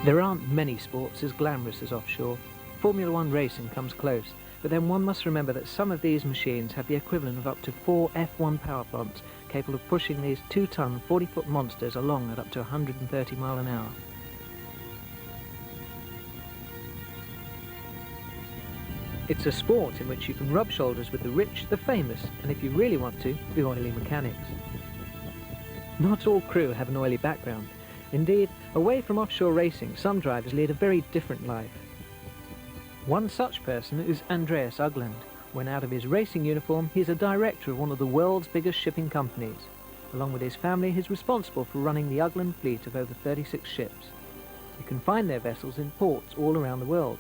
There aren't many sports as glamorous as offshore. Formula One racing comes close, but then one must remember that some of these machines have the equivalent of up to 4 F1 power plants capable of pushing these 2-ton, 40-foot monsters along at up to 130 miles an hour. It's a sport in which you can rub shoulders with the rich, the famous, and if you really want to, the oily mechanics. Not all crew have an oily background. Indeed, away from offshore racing, some drivers lead a very different life. One such person is Andreas Ugland. When out of his racing uniform, he's a director of one of the world's biggest shipping companies. Along with his family, he's responsible for running the Ugland fleet of over 36 ships. You can find their vessels in ports all around the world.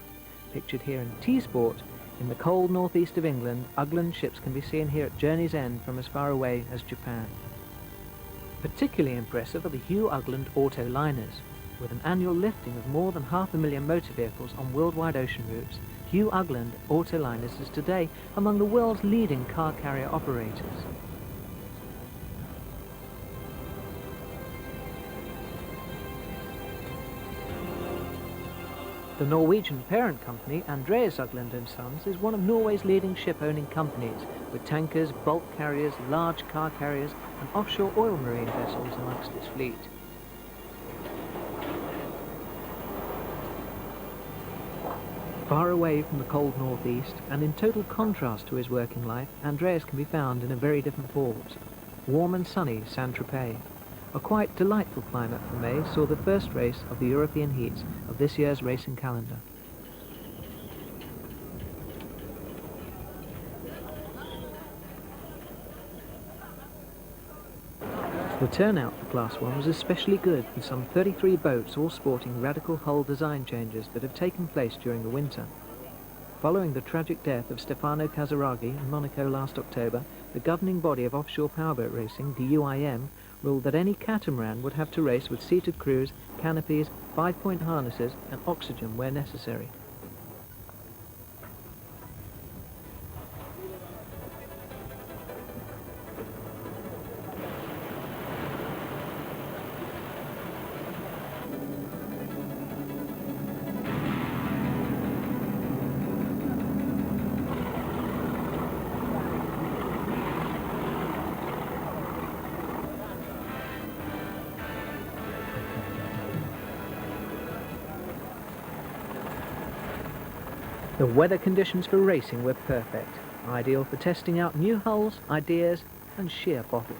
Pictured here in T-Sport, in the cold northeast of England, Ugland ships can be seen here at journey's end from as far away as Japan. Particularly impressive are the Hugh Ugland auto liners. With an annual lifting of more than 500,000 motor vehicles on worldwide ocean routes, Hugh Ugland auto liners is today among the world's leading car carrier operators. The Norwegian parent company, Andreas Ugland & Sons, is one of Norway's leading ship-owning companies, with tankers, bulk carriers, large car carriers and offshore oil marine vessels amongst its fleet. Far away from the cold northeast, and in total contrast to his working life, Andreas can be found in a very different port. Warm and sunny Saint-Tropez. A quite delightful climate for May saw the first race of the European heats of this year's racing calendar. The turnout for Class 1 was especially good, with some 33 boats all sporting radical hull design changes that have taken place during the winter. Following the tragic death of Stefano Casaraghi in Monaco last October, the governing body of offshore powerboat racing, the UIM, ruled that any catamaran would have to race with seated crews, canopies, 5-point harnesses and oxygen where necessary. The weather conditions for racing were perfect, ideal for testing out new hulls, ideas and sheer bottle.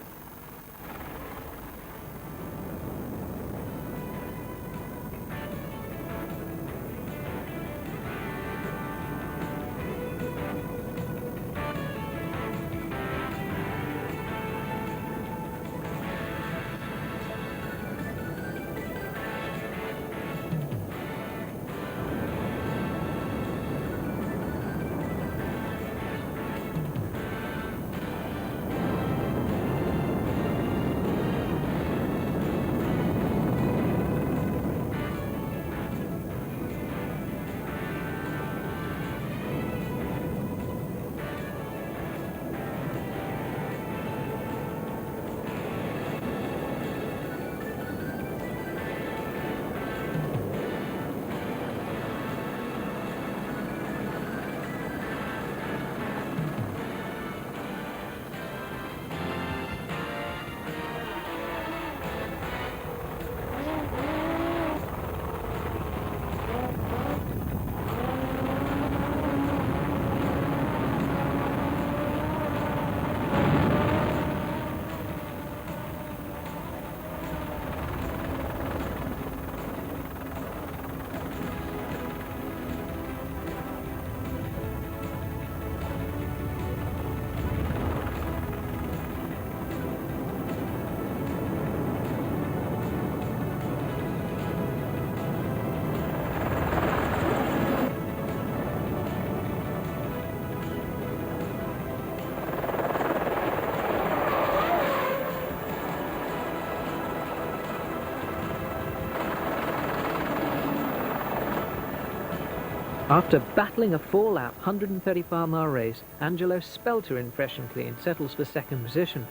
After battling a 4-lap, 135-mile race, Angelo Spelter in Fresh and Clean settles for second position.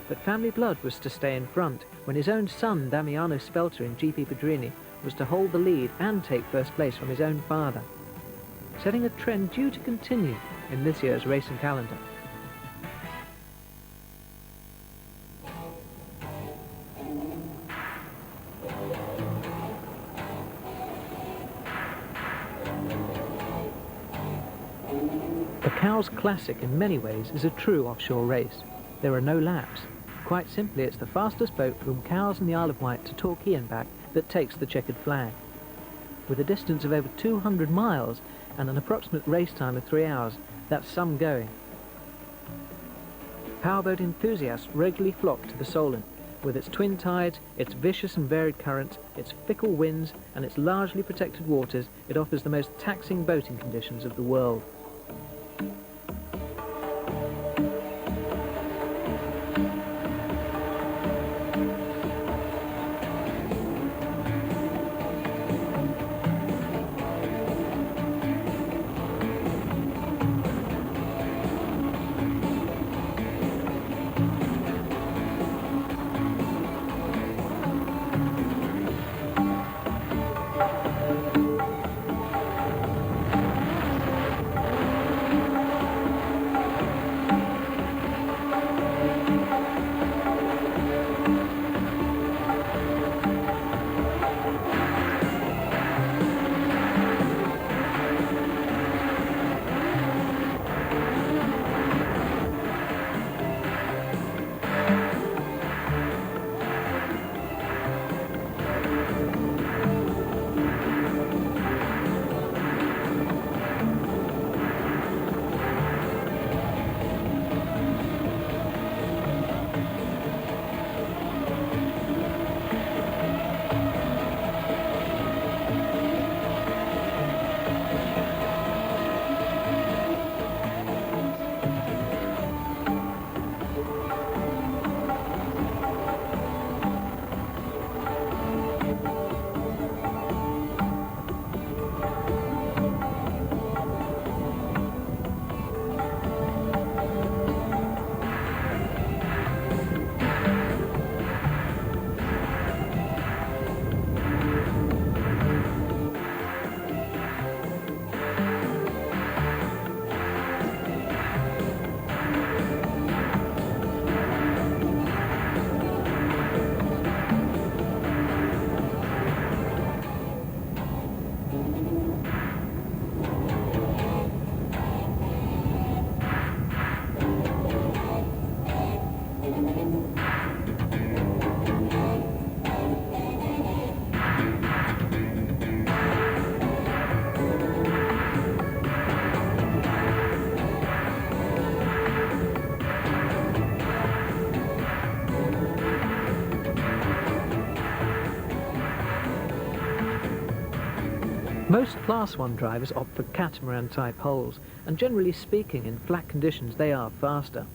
But family blood was to stay in front when his own son, Damiano Spelter in GP Pedrini, was to hold the lead and take first place from his own father, setting a trend due to continue in this year's racing calendar. The Cowes Classic in many ways is a true offshore race. There are no laps. Quite simply, it's the fastest boat from Cowes and the Isle of Wight to Torquay and back that takes the checkered flag. With a distance of over 200 miles and an approximate race time of 3 hours, that's some going. Powerboat enthusiasts regularly flock to the Solent. With its twin tides, its vicious and varied currents, its fickle winds and its largely protected waters, it offers the most taxing boating conditions of the world. Most Class 1 drivers opt for catamaran-type hulls, and generally speaking, in flat conditions they are faster.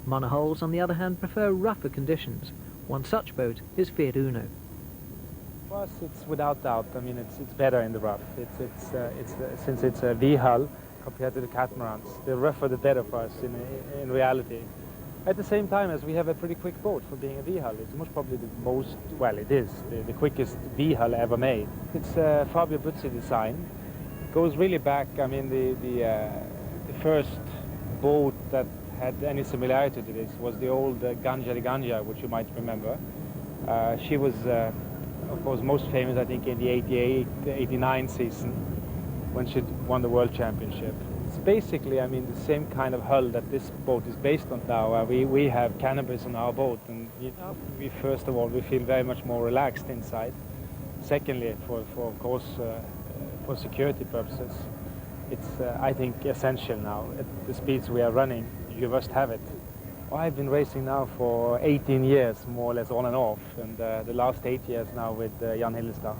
Monohulls, on the other hand, prefer rougher conditions. One such boat is Fiat Uno. For us, it's without doubt. I mean, it's better in the rough. Since it's a V hull compared to the catamarans, the rougher the better for us in reality. At the same time, as we have a pretty quick boat for being a V hull, it's most probably the quickest V hull ever made. It's a Fabio Buzzi design. It goes really back. I mean, the first boat that had any similarity to this was the old Ganja di Ganja, which you might remember. She was, of course, most famous, I think, in the 88-89 season when she won the World Championship. It's basically, I mean, the same kind of hull that this boat is based on now. We have cannabis on our boat, and first of all, we feel very much more relaxed inside. Secondly, of course, for security purposes, it's, I think, essential now. At the speeds we are running, you must have it. I've been racing now for 18 years, more or less on and off, and the last 8 years now with Jan Hillestad.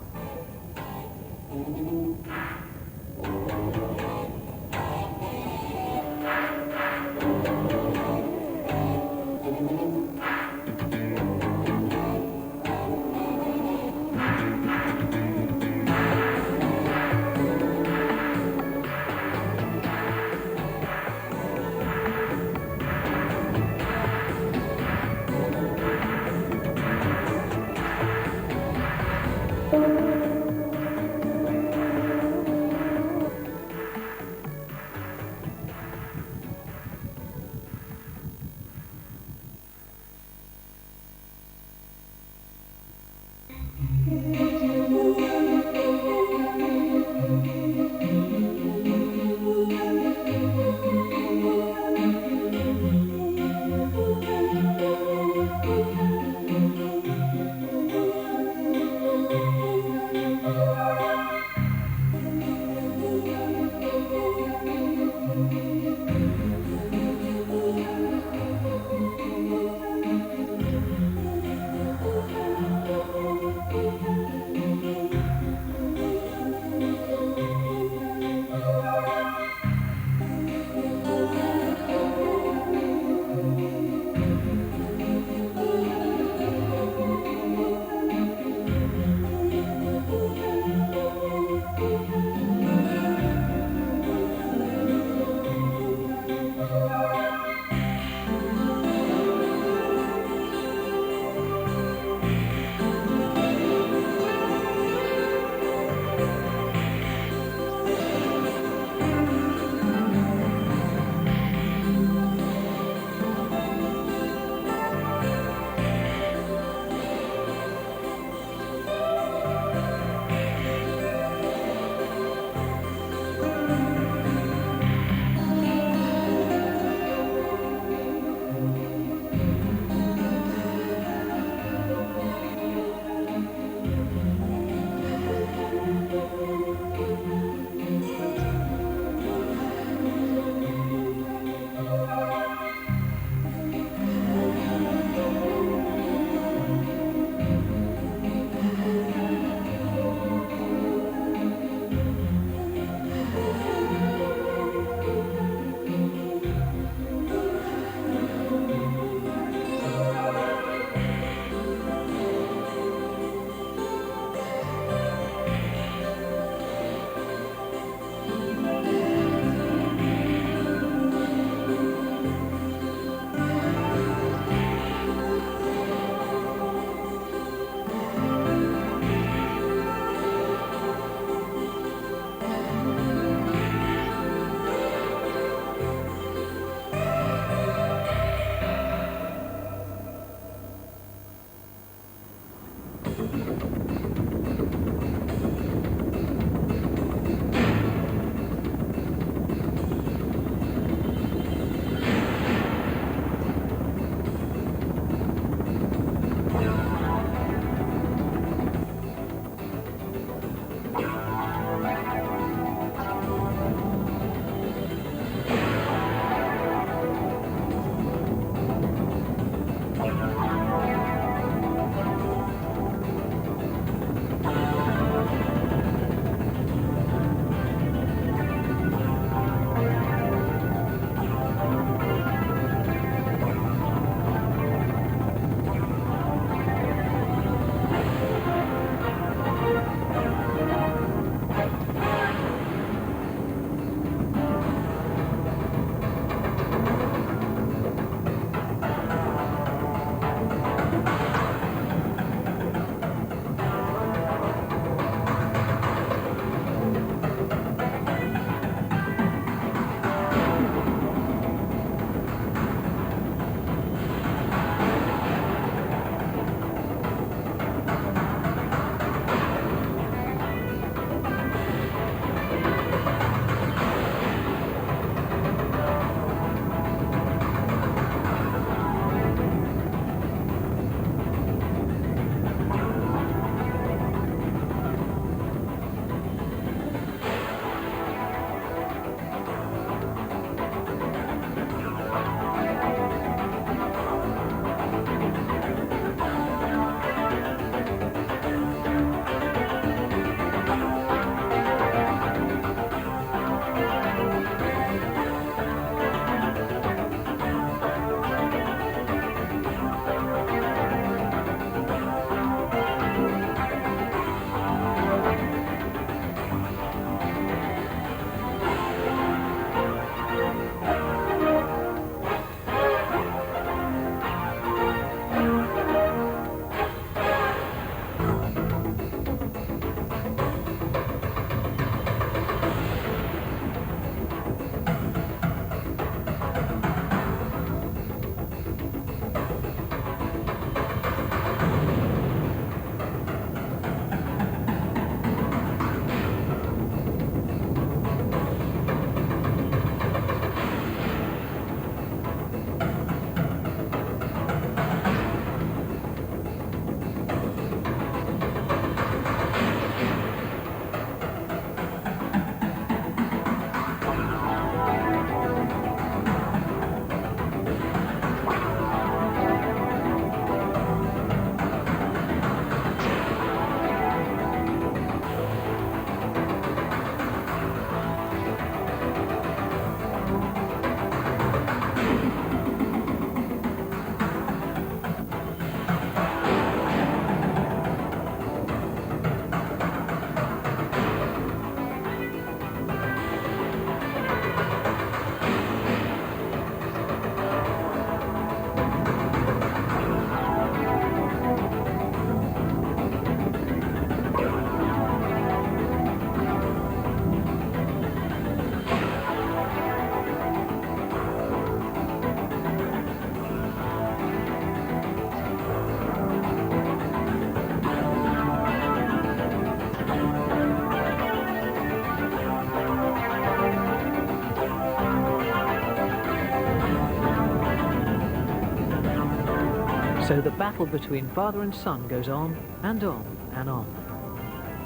So the battle between father and son goes on and on and on.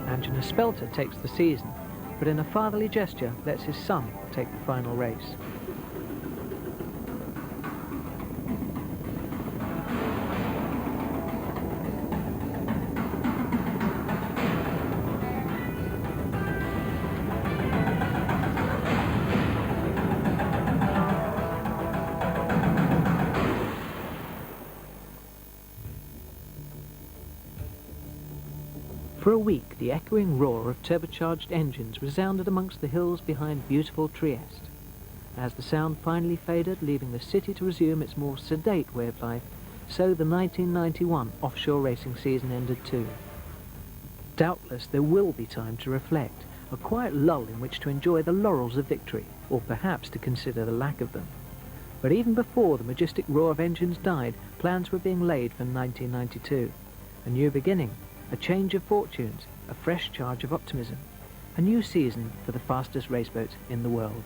Angela Spelter takes the season, but in a fatherly gesture lets his son take the final race. For a week, the echoing roar of turbocharged engines resounded amongst the hills behind beautiful Trieste. As the sound finally faded, leaving the city to resume its more sedate way of life, so the 1991 offshore racing season ended too. Doubtless there will be time to reflect, a quiet lull in which to enjoy the laurels of victory, or perhaps to consider the lack of them. But even before the majestic roar of engines died, plans were being laid for 1992. A new beginning, a change of fortunes, a fresh charge of optimism, a new season for the fastest raceboat in the world.